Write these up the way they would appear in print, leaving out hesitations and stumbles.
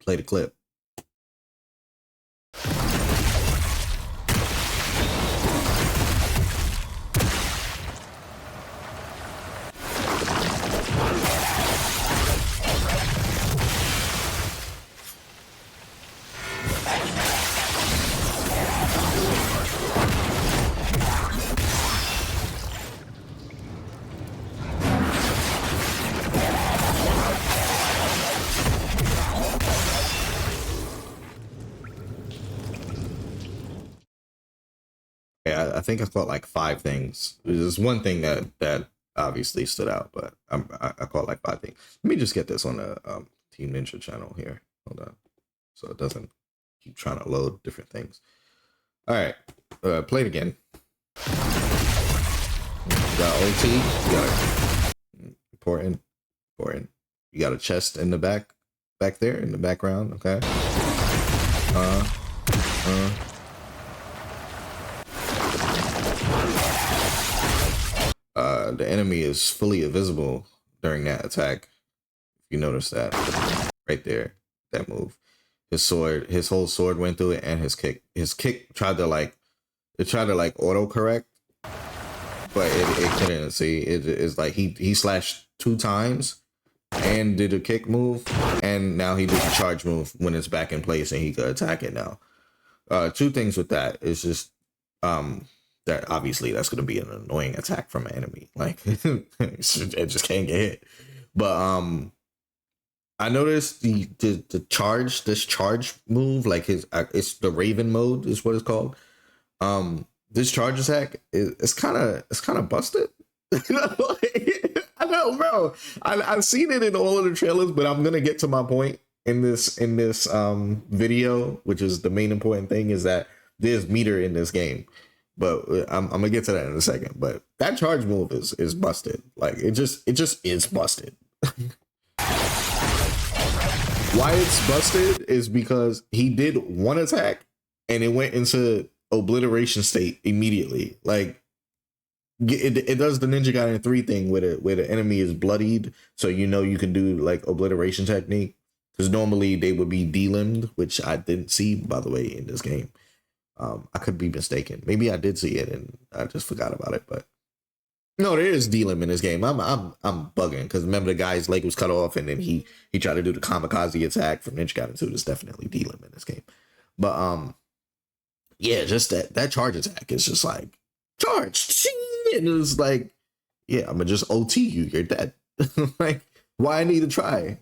play the clip. Yeah, I think I caught like 5 things. There's one thing that obviously stood out, but I caught like 5 things. Let me just get this on the Team Ninja channel here. Hold on, so it doesn't keep trying to load different things. All right, play it again. You got OT. You got important. You got a chest in the back there in the background. Okay. The enemy is fully invisible during that attack. If you notice that right there, that move, his whole sword went through it, and his kick tried to like auto correct, but it couldn't. See, it's like he slashed 2 times and did a kick move, and now he did the charge move when it's back in place and he could attack it now. 2 things with that is just that obviously that's going to be an annoying attack from an enemy. Like it just can't get hit. But I noticed the charge move, like it's the Raven mode is what it's called. This charge attack it's kind of busted. I know, bro. I've seen it in all of the trailers, but I'm gonna get to my point in this video, which is the main important thing, is that there's meter in this game. But I'm gonna get to that in a second. But that charge move is busted. Like it just is busted. Why it's busted is because he did one attack and it went into obliteration state immediately. Like it does the Ninja Gaiden 3 thing where the enemy is bloodied, so you know you can do like obliteration technique. Because normally they would be delimbed, which I didn't see, by the way, in this game. I could be mistaken. Maybe I did see it and I just forgot about it. But no, there is delim in this game. I'm bugging because remember the guy's leg was cut off and then he tried to do the kamikaze attack from Ninja Gaiden 2. There's definitely delim in this game. But yeah, just that charge attack is just like charge, and it's like, yeah, I'm gonna just OT you. You're dead. Like, why I need to try?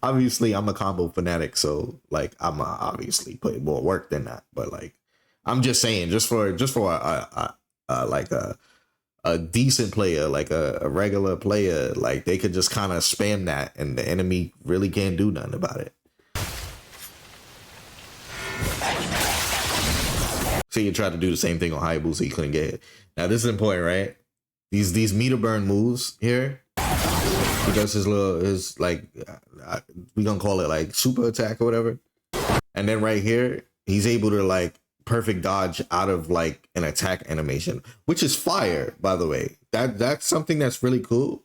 Obviously, I'm a combo fanatic, so like I'm obviously putting more work than that. But like, I'm just saying, just for a decent player, like a regular player, like they could just kind of spam that, and the enemy really can't do nothing about it. So you tried to do the same thing on Hayabusa, you couldn't get it. Now this is important, right? These meter burn moves here. He does his like, we gonna call it like super attack or whatever. And then right here, he's able to like perfect dodge out of like an attack animation, which is fire, by the way. That's something that's really cool.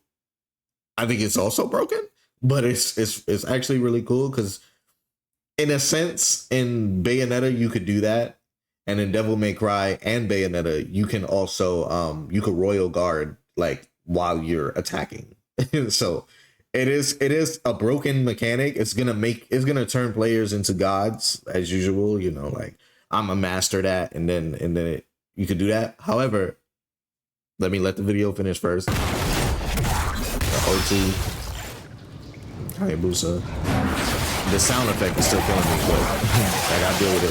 I think it's also broken, but it's actually really cool because in a sense, in Bayonetta, you could do that. And in Devil May Cry and Bayonetta, you can also, you could Royal Guard like while you're attacking. So it is a broken mechanic. It's gonna turn players into gods as usual, you know, like I'm a master that, and then you could do that. However, let the video finish first. The OT Hayabusa. The sound effect is still killing me, but I gotta deal with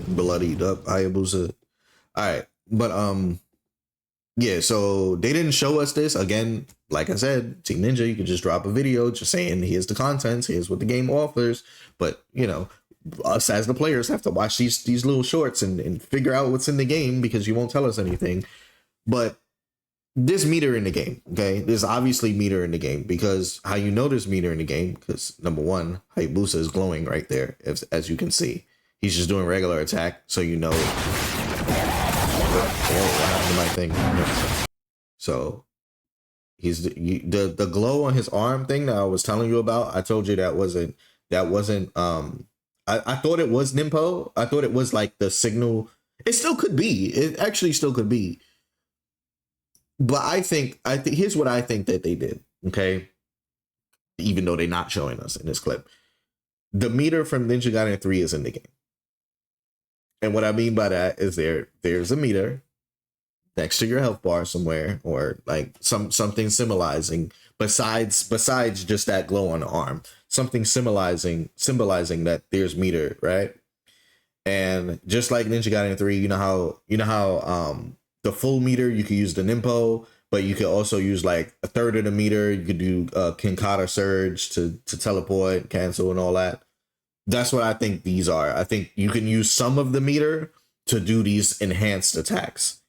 it. Bloodied up Hayabusa. All right, but yeah, so they didn't show us this. Again, like I said, Team Ninja, you could just drop a video just saying, here's the contents, here's what the game offers. But, you know, us as the players have to watch these little shorts and figure out what's in the game because you won't tell us anything. But there's meter in the game, okay? There's obviously meter in the game because how you know there's meter in the game, because number one, Hayabusa is glowing right there, as you can see. He's just doing regular attack, so you know... Oh, what happened to my thing? So He's the glow on his arm thing that I was telling you about. I told you that wasn't I thought it was Nimpo. I thought it was like the signal. It still could be. It actually still could be. But I think here's what I think that they did. Okay. Even though they're not showing us in this clip. The meter from Ninja Gaiden 3 is in the game. And what I mean by that is there's a meter next to your health bar somewhere, or like something symbolizing besides just that glow on the arm, something symbolizing that there's meter, right? And just like Ninja Gaiden 3, you know how the full meter you could use the Nimpo, but you could also use like a third of the meter. You could do Kinkata Surge to teleport, cancel, and all that. That's what I think these are. I think you can use some of the meter to do these enhanced attacks.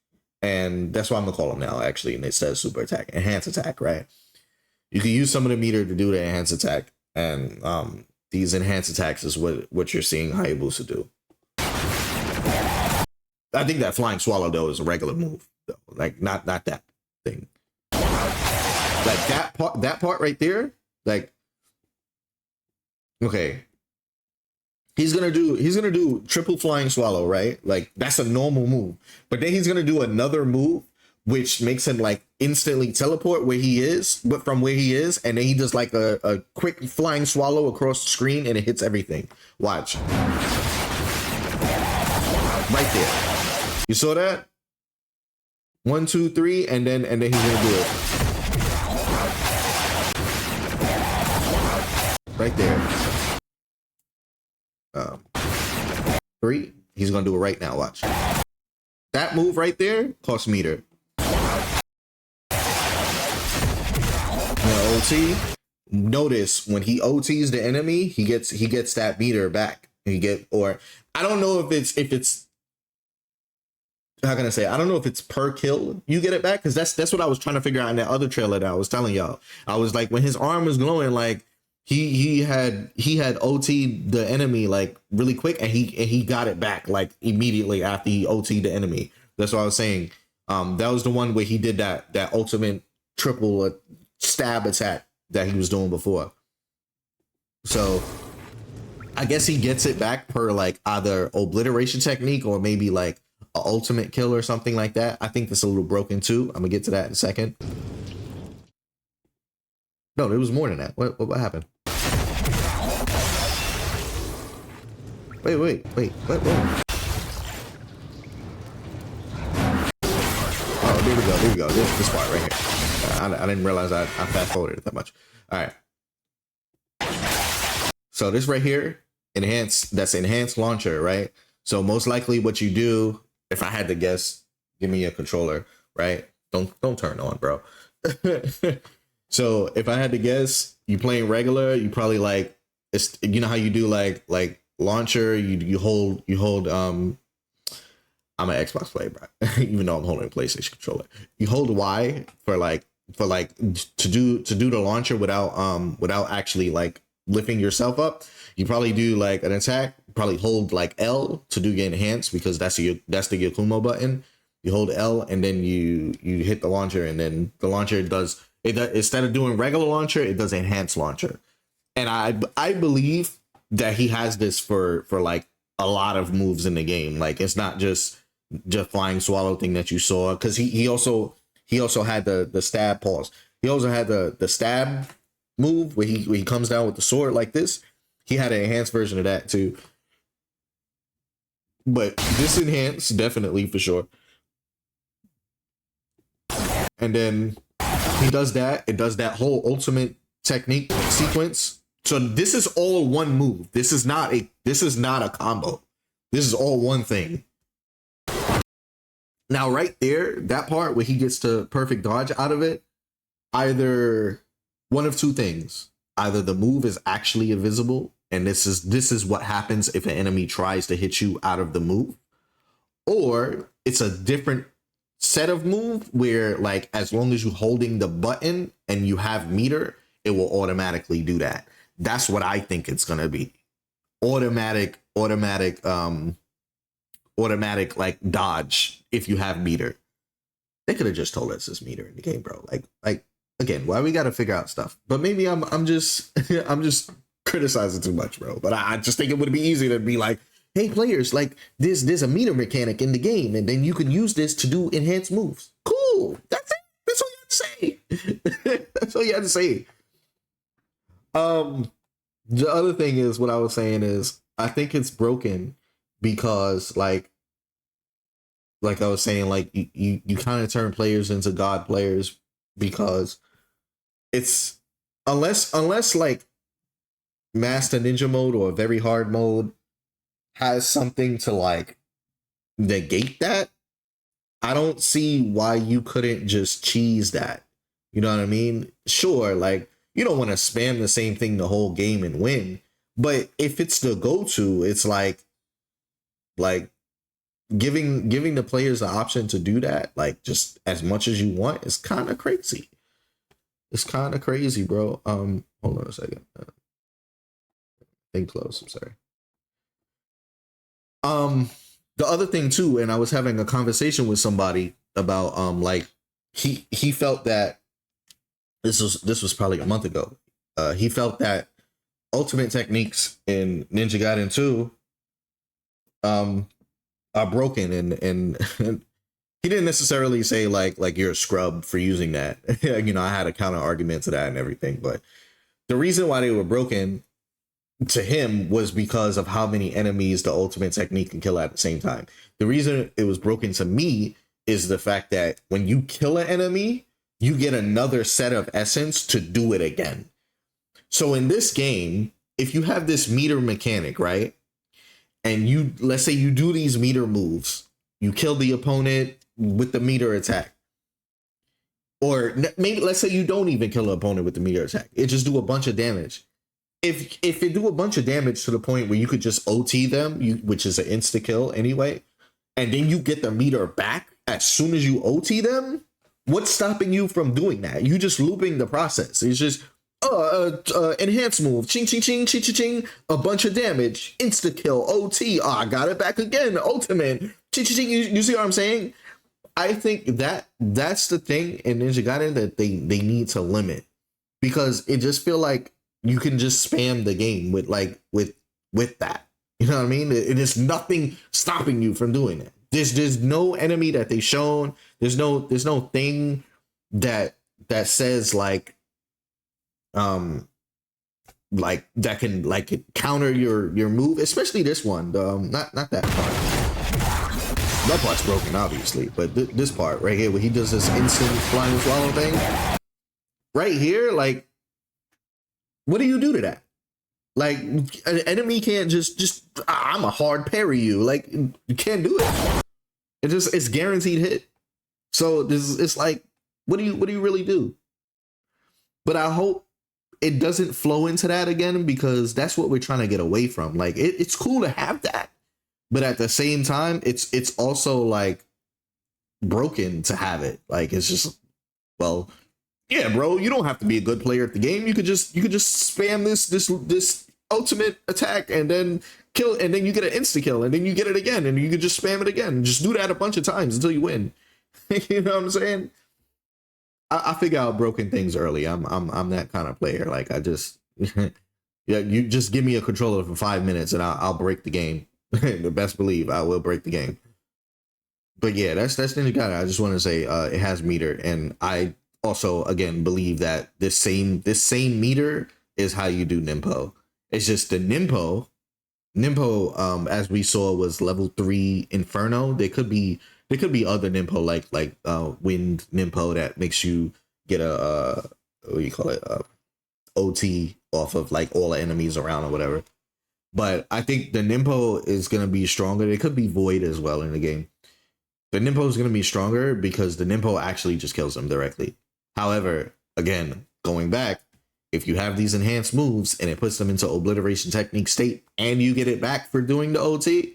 And that's what I'm gonna call them now, actually. And it says super attack, enhanced attack, right? You can use some of the meter to do the enhanced attack. And these enhanced attacks is what you're seeing Hayabusa do. I think that flying swallow though is a regular move, though. Like not that thing. Like that part right there, like, okay. He's gonna do triple flying swallow, right? Like that's a normal move. But then he's gonna do another move which makes him like instantly teleport where he is, but from where he is, and then he does like a quick flying swallow across the screen and it hits everything. Watch. Right there. You saw that? 1, 2, 3, and then he's gonna do it. Right there. 3. He's gonna do it right now. Watch. That move right there costs meter. Now, OT. Notice when he OTs the enemy, he gets that meter back. Or I don't know if it's how can I say? I don't know if it's per kill you get it back, because that's what I was trying to figure out in that other trailer that I was telling y'all. I was like, when his arm was glowing, like he had OT'd the enemy like really quick, and he got it back like immediately after he OT'd the enemy. That's what I was saying. That was the one where he did that ultimate triple stab attack that he was doing before. So I guess he gets it back per like either obliteration technique or maybe like an ultimate kill or something like that. I think that's a little broken too. I'm gonna get to that in a second. No, it was more than that. What happened? Wait. What? Oh, there we go. This part right here. I didn't realize I fast forwarded it that much. All right. So this right here, that's enhanced launcher, right? So most likely what you do, if I had to guess, give me a controller, right? Don't turn on, bro. So if I had to guess, you playing regular, you probably like, it's, you know how you do like launcher, you hold I'm an Xbox player, bro. Even though I'm holding a PlayStation controller. You hold Y for like to do the launcher without actually like lifting yourself up. You probably do like an attack, probably hold like L to do your enhance, because that's the Yakumo button. You hold L and then you hit the launcher, and then the launcher does it. Instead of doing regular launcher, it does enhanced launcher. And I believe that he has this for like a lot of moves in the game. Like it's not just flying swallow thing that you saw, because he also had the stab pause. He also had the stab move where he comes down with the sword like this. He had an enhanced version of that too. But this enhanced, definitely for sure. And then he does that. It does that whole ultimate technique sequence. So this is all one move. This is not a combo. This is all one thing. Now right there, that part where he gets to perfect dodge out of it, either one of two things. Either the move is actually invisible, and this is what happens if an enemy tries to hit you out of the move, or it's a different set of move where like as long as you're holding the button and you have meter, it will automatically do that. That's what I think it's gonna be. Automatic like dodge if you have meter. They could have just told us this meter in the game, bro. Like again, why we got to figure out stuff. But maybe I'm just I'm just criticizing too much, bro. But I just think it would be easier to be like, hey, players, like there's a meter mechanic in the game, and then you can use this to do enhanced moves. Cool. That's it. That's all you have to say. That's all you have to say. The other thing is what I was saying is I think it's broken because like I was saying, like you kind of turn players into god players because it's unless like Master Ninja mode or very hard mode has something to like negate that. I don't see why you couldn't just cheese that. You know what I mean? Sure, like you don't want to spam the same thing the whole game and win, but if it's the go-to, it's like giving the players the option to do that, like just as much as you want, is kind of crazy. It's kind of crazy, bro. Hold on a second. Thing close. I'm sorry. The other thing too, and I was having a conversation with somebody about like he felt that this was probably a month ago. He felt that ultimate techniques in Ninja Gaiden 2 are broken and he didn't necessarily say like you're a scrub for using that. You know, I had a counter argument to that and everything, but the reason why they were broken to him was because of how many enemies the ultimate technique can kill at the same time. The reason it was broken to me is the fact that when you kill an enemy, you get another set of essence to do it again. So in this game, if you have this meter mechanic, right? And you, let's say you do these meter moves, you kill the opponent with the meter attack. Or maybe let's say you don't even kill an opponent with the meter attack. It just do a bunch of damage. If it do a bunch of damage to the point where you could just OT them, which is an insta kill anyway, and then you get the meter back as soon as you OT them, what's stopping you from doing that? You just looping the process. It's just enhance move, ching ching ching ching ching ching, a bunch of damage, insta kill, OT. Oh, I got it back again, ultimate, ching ching ching. You see what I'm saying? I think that's the thing in Ninja Gaiden that they need to limit, because it just feel like you can just spam the game with that. You know what I mean? It is nothing stopping you from doing it. There's no enemy that they shown. There's no thing that says like that can like counter your move, especially this one. Not that part. That part's broken, obviously, but this part right here, where he does this instant flying swallow thing, right here, like, what do you do to that? Like, an enemy can't just I'm a hard parry you. Like, you can't do it. It's guaranteed hit. So it's like, what do you really do? But I hope it doesn't flow into that again, because that's what we're trying to get away from. Like, it's cool to have that, but at the same time, it's also like broken to have it. Like, it's just, well, yeah, bro, you don't have to be a good player at the game. You could just spam this ultimate attack and then kill, and then you get an insta kill, and then you get it again, and you could just spam it again. Just do that a bunch of times until you win. You know what I'm saying? I figure out broken things early. I'm that kind of player. Like, I just yeah, you just give me a controller for 5 minutes and I'll break the game. The best believe I will break the game. But yeah, that's Ninja Gaiden. I just want to say it has meter, and I also again believe that this same meter is how you do Nimpo. It's just the Nimpo as we saw, was level 3 Inferno. There could be other Nimpo like Wind Nimpo that makes you get a what do you call it, OT off of like all the enemies around or whatever. But I think the Nimpo is gonna be stronger. It could be Void as well in the game. The Nimpo is gonna be stronger because the Nimpo actually just kills them directly. However, again, going back, if you have these enhanced moves and it puts them into obliteration technique state and you get it back for doing the OT,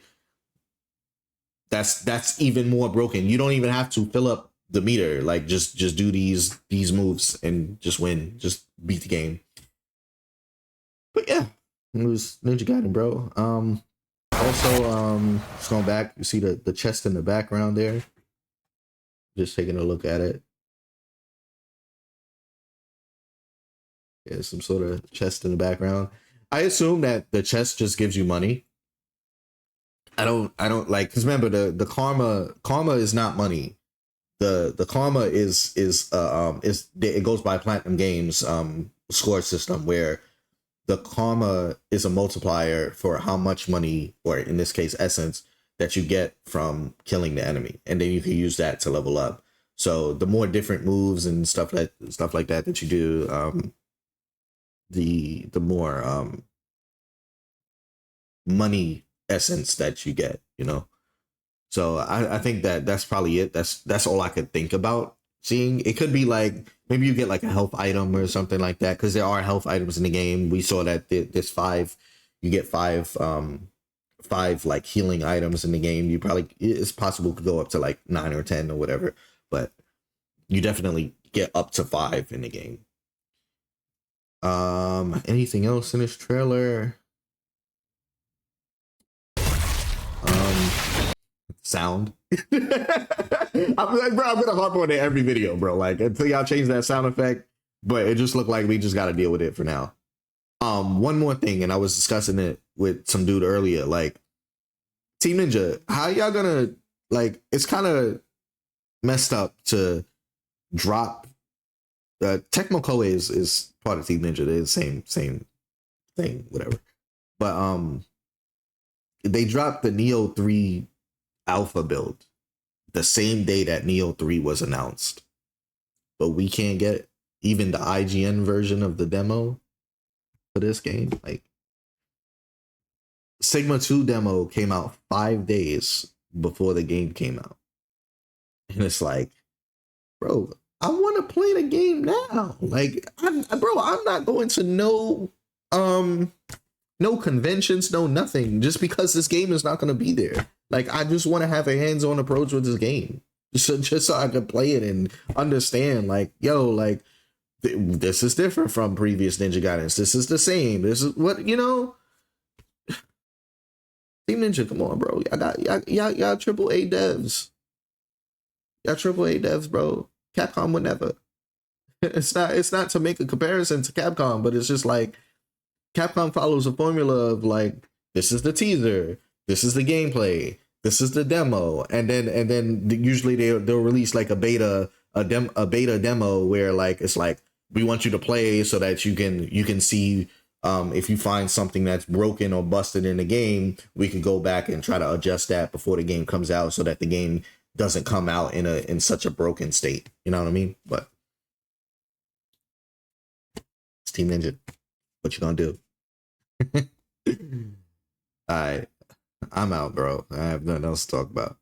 that's even more broken. You don't even have to fill up the meter. Like, just do these moves and just win. Just beat the game. But yeah, it was Ninja Gaiden, bro. Also, just going back, you see the chest in the background there. Just taking a look at it. Yeah, some sort of chest in the background. I assume that the chest just gives you money. I don't like, because remember the karma is not money. The karma is it goes by Platinum Games score system, where the karma is a multiplier for how much money, or in this case essence, that you get from killing the enemy, and then you can use that to level up. So the more different moves and stuff like that that you do, the more money essence that you get, you know. So I think that that's probably it. That's all I could think about seeing. It could be like maybe you get like a health item or something like that, because there are health items in the game. We saw that there's five. You get five like healing items in the game. You probably, it's possible to go up to like 9 or 10 or whatever, but you definitely get up to 5 in the game. Anything else in this trailer? Sound. I'm like, bro, I'm gonna harp on it every video, bro. Like, until y'all change that sound effect, but it just looked like we just got to deal with it for now. One more thing, and I was discussing it with some dude earlier. Like, Team Ninja, how y'all gonna, like? It's kind of messed up to drop. Tecmo Koei is part of Team Ninja. They're the same thing, whatever. But they dropped the Neo 3 alpha build the same day that Neo 3 was announced, but we can't get even the IGN version of the demo for this game. Like, Sigma 2 demo came out 5 days before the game came out, and it's like, bro, I want to play the game now. Like, I'm not going to no conventions, no nothing, just because this game is not going to be there. Like, I just want to have a hands-on approach with this game, just so I can play it and understand, like, yo, like, this is different from previous Ninja Gaidens. This is the same. This is what, you know. Team Ninja, come on, bro. Y'all triple A devs. Y'all triple A devs, bro. Capcom would never. It's not to make a comparison to Capcom, but it's just like, Capcom follows a formula of like, this is the teaser, this is the gameplay, this is the demo, and then usually they'll release like a beta demo where like it's like, we want you to play so that you can see if you find something that's broken or busted in the game, we can go back and try to adjust that before the game comes out, so that the game doesn't come out in such a broken state. You know what I mean? But it's Team Ninja. What you gonna do? All right, I'm out, bro. I have nothing else to talk about.